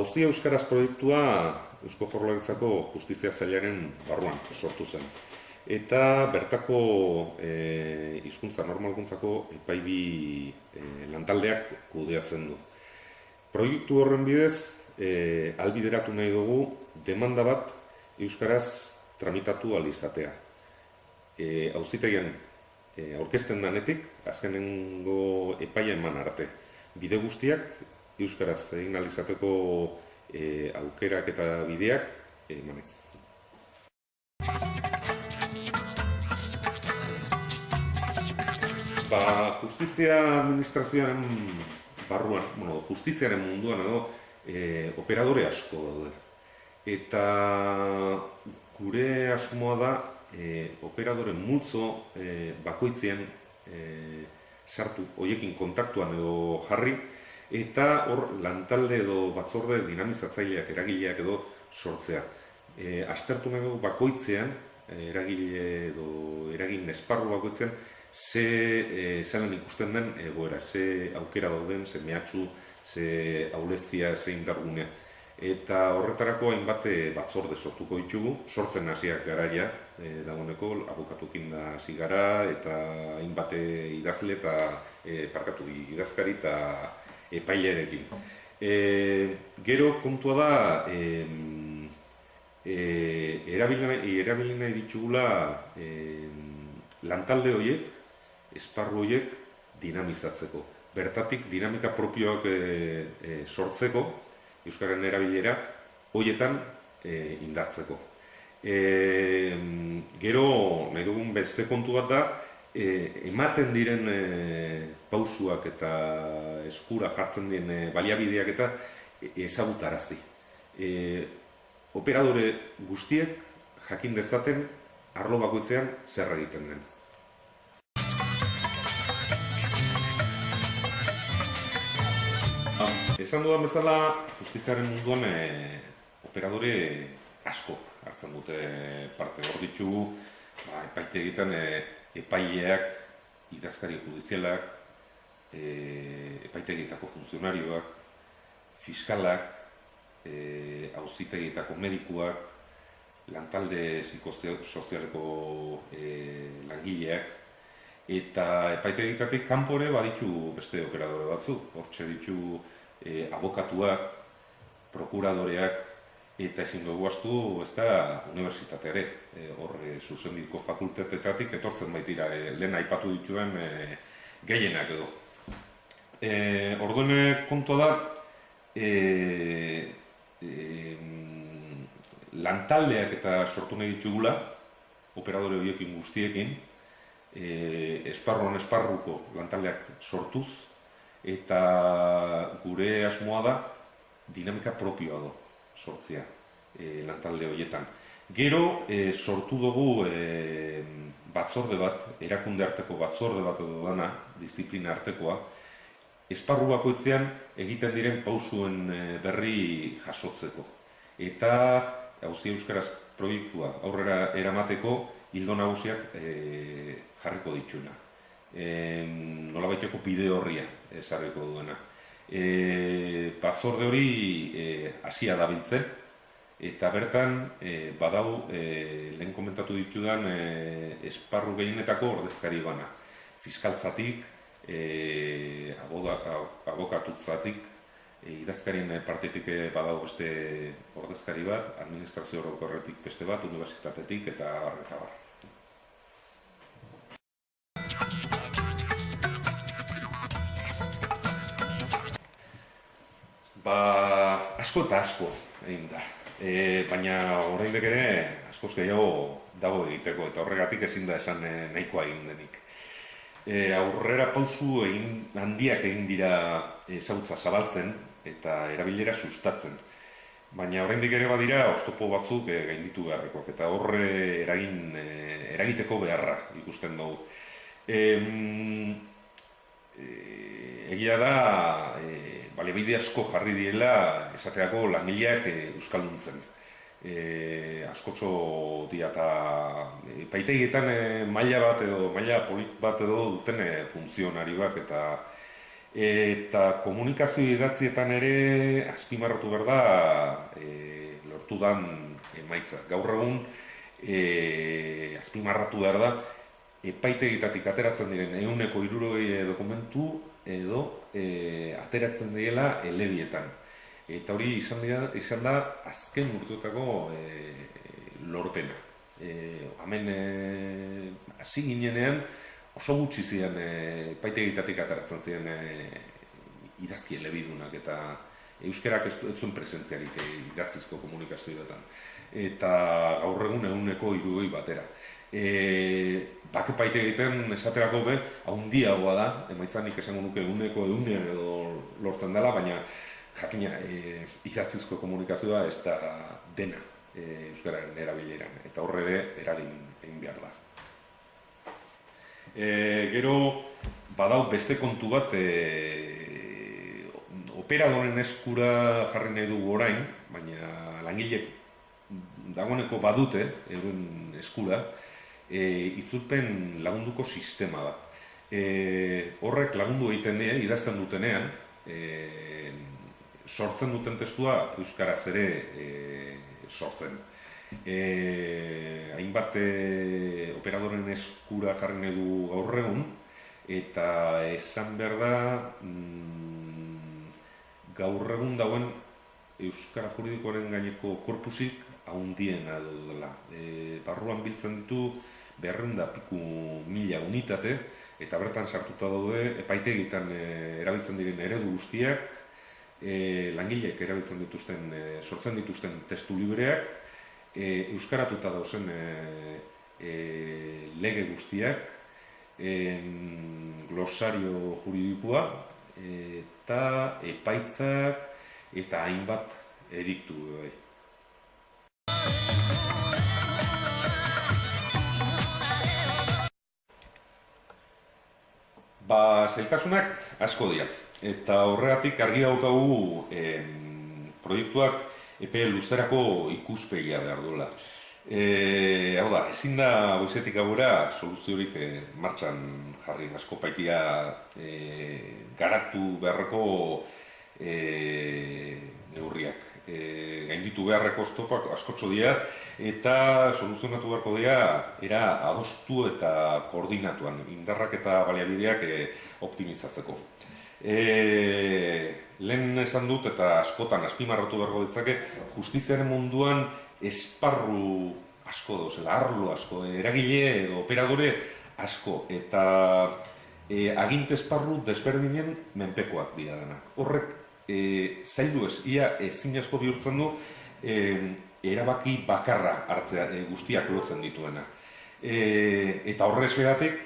Auzi Euskaraz proiektua Eusko Jaurlaritzako Justizia Sailaren barruan sortu zen. Eta bertako hizkuntza normalkuntzako epaibi lantaldeak kudeatzen du. Proiektu horren bidez, ahalbideratu nahi dugu demanda bat Euskaraz tramitatu ahal izatea. Auzitegian aurkezten denetik, azkenengo epaia eman arte. Bide guztiak Euskaraz egin ahal izateko aukerak eta bideak emanez. Justizia administrazioaren barruan, justiziaren munduan edo operadore asko daude. Eta gure asmoa da operadore multzo bakoitzien sartu, hoiekin kontaktuan edo jarri, eta hor lantalde edo batzorde dinamizatzaileak, eragileak edo sortzea. Aztertu nahi dugu bakoitzean, eragile edo eragin esparru bakoitzean, zelan ikusten den egoera, ze aukera dauden, ze mehatxu, ze ahulezia, ze indargunea. Eta horretarako hainbat batzorde sortuko ditugu, sortzen hasiak garaia, dagoeneko abokatuekin hasi gara, eta hainbat idazle eta idazkari eta epailearekin. Gero kontua da, erabili nahi ditugula lantalde horiek, esparru horiek dinamizatzeko. Bertatik dinamika propioak sortzeko, Euskararen erabilera horietan indartzeko. Gero nahi dugun beste kontu bat da, ematen diren pausuak eta eskura jartzen diren baliabideak eta ezagutarazi. Operadore guztiek jakin dezaten arlo bakoitzean zer egiten den. Esan dudan bezala, justiziaren munduan operadore asko hartzen dute parte. Hor ditugu, epaitegietan epaileak, idazkari judizialak, epaitegietako funtzionarioak, fiskalak, auzitegietako medikuak, lantalde psikosozialeko langileak, eta epaitegietatik kanpore baditu beste operadore batzu. Hortxe ditu abokatuak, prokuradoreak, eta ezin dugu ahaztu unibertsitatea ere. Hor zuzendiko fakultatetatik etortzen baitira lehen aipatu dituen gehienak edo. Orduan kontua da, lantaldeak eta sortu nahi ditugula, operadore horiekin guztiekin, esparruan esparruko lantaldeak sortuz, eta gure asmoa da dinamika propioa do sortzea lantalde horietan. Gero sortu dugu batzorde bat, erakunde arteko batzorde bat edo dana, disiplina artekoa, esparru bakoitzean egiten diren pausuen berri jasotzeko. Eta Auzi Euskaraz proiektua aurrera eramateko ildo nagusiak jarriko dituna. Nolabaiteko bide horria ezarriko duena. Batzorde hori hasia dabiltzen, eta bertan badau lehen komentatu ditudan esparru gehienetako ordezkari bana. Fiskaltzatik, abokatutzatik, idazkarien partetik badau beste ordezkari bat, administrazio orokorretik beste bat, unibertsitatetik eta bar. Asko eta asko egin da, baina oraindik ere askoz gehiago dago egiteko, eta horregatik ezin da esan nahikoa egin denik. aurrera pausu handiak egin dira ezagutza zabaltzen eta erabilera sustatzen. Baina oraindik ere badira oztopo batzuk gainditu beharrekoak eta horre eragiteko beharra ikusten dugu. Egia da, baliabide asko jarri diela esaterako langileak euskalduntzen. Askotxo dira eta epaitegietan maila bat edo maila polit bat edo duten funtzionarioak eta komunikazio idatzietan ere azpimarratu behar da lortu dan emaitza. Gaur egun azpimarratu behar da epaitegitatik ateratzen diren 160 dokumentu edo ateratzen direla elebietan. Eta hori izan da azken urteotako lorpena. Hemen hasi ginenean oso gutxi ziren epaitegitatik ateratzen ziren idazki elebidunak eta euskerak ez zuen presentziarik idatzizko komunikazioetan. Eta gaur egun 160 batera. Bake epaitegiten esaterako handiagoa da, emaitzan nik esango nuke 100 edo lortzen dela, baina jakina idatzizko komunikazioa ez da dena euskararen erabileran, eta horre ere eragin behar da. Gero, badau beste kontu bat, operadoren eskura jarri nahi dugu orain, baina langilek dagoeneko badute, euren eskura, itzulpen lagunduko sistema bat. Horrek lagundu egiten die, idazten dutenean, sortzen duten testua euskaraz ere sortzen. Hainbat operadoren eskura jarri nahi du gaur egun, eta esan behar da gaur egun dauen euskara juridikoaren gaineko korpusik handiena dela. Barruan biltzen ditu 200.000 unitate, eta bertan sartuta daude epaitegitan erabiltzen diren eredu guztiak, langileek erabiltzen dituzten, sortzen dituzten testu libreak, euskaratuta dauzen lege guztiak, glosario juridikoa, eta epaitzak, eta hainbat ediktu. Zailtasunak asko dira. Eta horregatik argi daukagu proiektuak epe luzerako ikuspegia behar duela. Hau da, ezin da goizetik gabura soluziorik martxan jarri, asko baitia garatu beharreko neurriak. Gainditu beharreko oztopak askotxo dira eta soluzionatu beharko dira era adostu eta koordinatuan, indarrak eta baliabideak optimizatzeko. Lehen esan dut eta askotan azpimarratu beharko ditzake, justiziaren munduan esparru asko dauzela, arlo asko, eragile edo operadore asko, eta aginte esparru desberdinen menpekoak dira denak. Horrek zaildu ez, ia ezin asko bihurtzen du erabaki bakarra hartzea guztiak lotzen dituena. Eta horrez behatek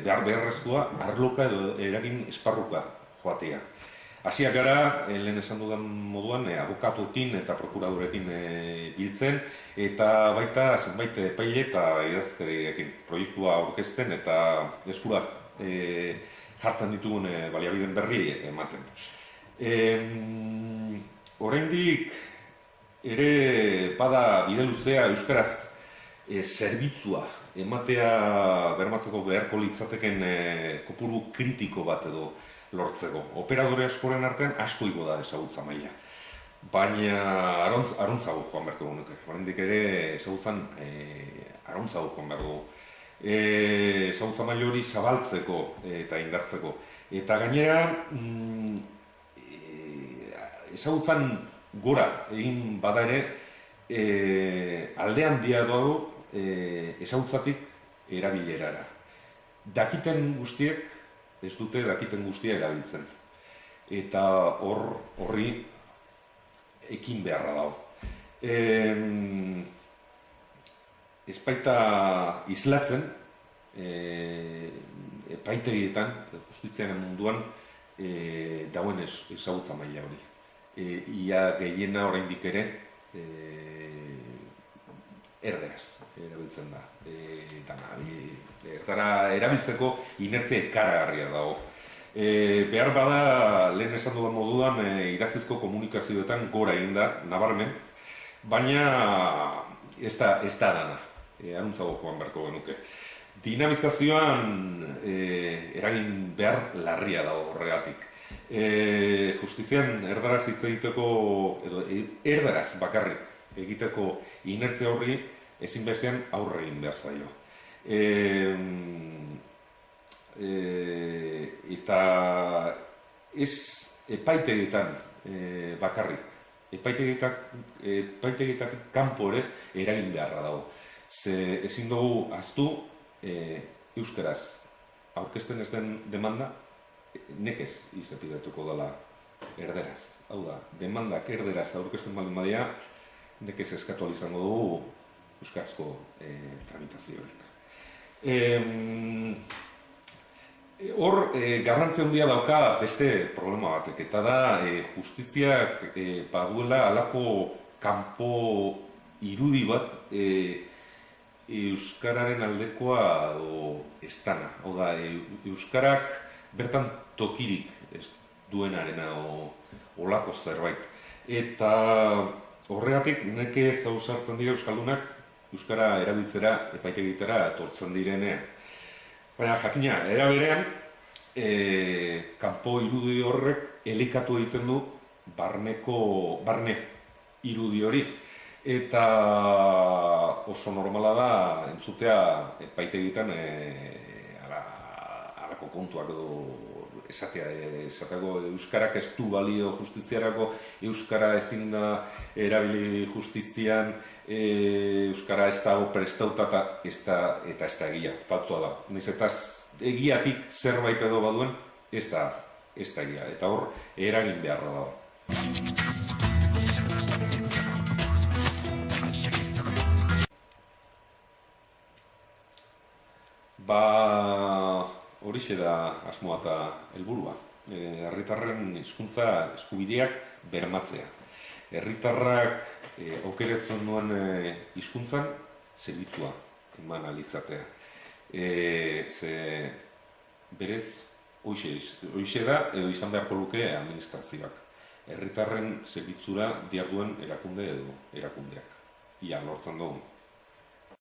behar beharrezkoa arloka edo eragin esparruka joatea. Hasiak gara, lehen esan dudan moduan, abokatuekin eta prokuradorekin biltzen, eta baita zenbait epaile eta idazkariekin proiektua aurkezten eta eskura jartzen ditugun baliabideen berri ematen. Oraindik ere bada bide luzea euskaraz zerbitzua ematea bermatzeko beharko litzateken kopuru kritiko bat edo lortzeko. Operadore askoren artean asko igo da ezagutza maila. Baina arruntzago joan beharko nuke. Oraindik ere ezagutzan arruntzago joan behar dugu. Ezagutza maila hori zabaltzeko eta indartzeko. Eta gainera ezagutzan gora egin bada ere alde handia dago ezagutzatik erabilerara. Dakiten guztiek ez dute dakiten guztia erabiltzen. Eta horri ekin beharra dago. Ez baita islatzen epaitegietan, justiziaren munduan, dauen ezagutza maila hori. Ia gehiena oraindik ere erderaz erabiltzen da. Erdara erabiltzeko inertzia ikaragarria dago. Behar bada, lehen esan dudan moduan, idatzizko komunikazioetan gora egin da, nabarmen, baina ez da dana, anuntzago joan beharko genuke. Dinamizazioan eragin behar larria dago horregatik. Justizian erdaraz hitz egiteko, edo erdaraz bakarrik egiteko inertzia horri ezinbestean aurre egin behar zaio. Eta ez epaitegietan bakarrik, epaitegietak kanpo ere eragin beharra dago. Ze ezin dugu ahaztu euskaraz aurkezten ez den demanda nekez izapidatuko dela erderaz. Hau da, demandak erderaz aurkezten baldin badia nekez eskatu ahal izango dugu euskarazko tramitaziorik. Hor, garrantzia handia dauka beste problema batek, eta da justiziak baduela halako kanpo irudi bat euskararen aldekoa ez dana. Hau da, euskarak bertan tokirik ez duenarena olako zerbait. Eta horregatik nekez ausartzen dira euskaldunak euskara erabiltzera epaitegitara etortzen direnean. Baina jakina, era berean, kanpo irudi horrek elikatu egiten du barne irudi hori. Eta oso normala da entzutea epaitegietan halako kontuak edo esateko euskarak ez du balio justiziarako, euskara ezin da erabili justizian, euskara ez dago prestauta eta ez da egia, faltsua da. Naiz eta egiatik zerbait edo baduen, ez da egia, eta hor eragin beharra dago. Horixe da asmoa eta helburua. Herritarren hizkuntza eskubideak bermatzea. Herritarrak aukeratzen duen hizkuntzan zerbitzua eman ahal izatea. Ze berez horixe da edo izan beharko luke administrazioak. Herritarren zerbitzura diharduen erakunde edo erakundeak. Ia lortzen dugu.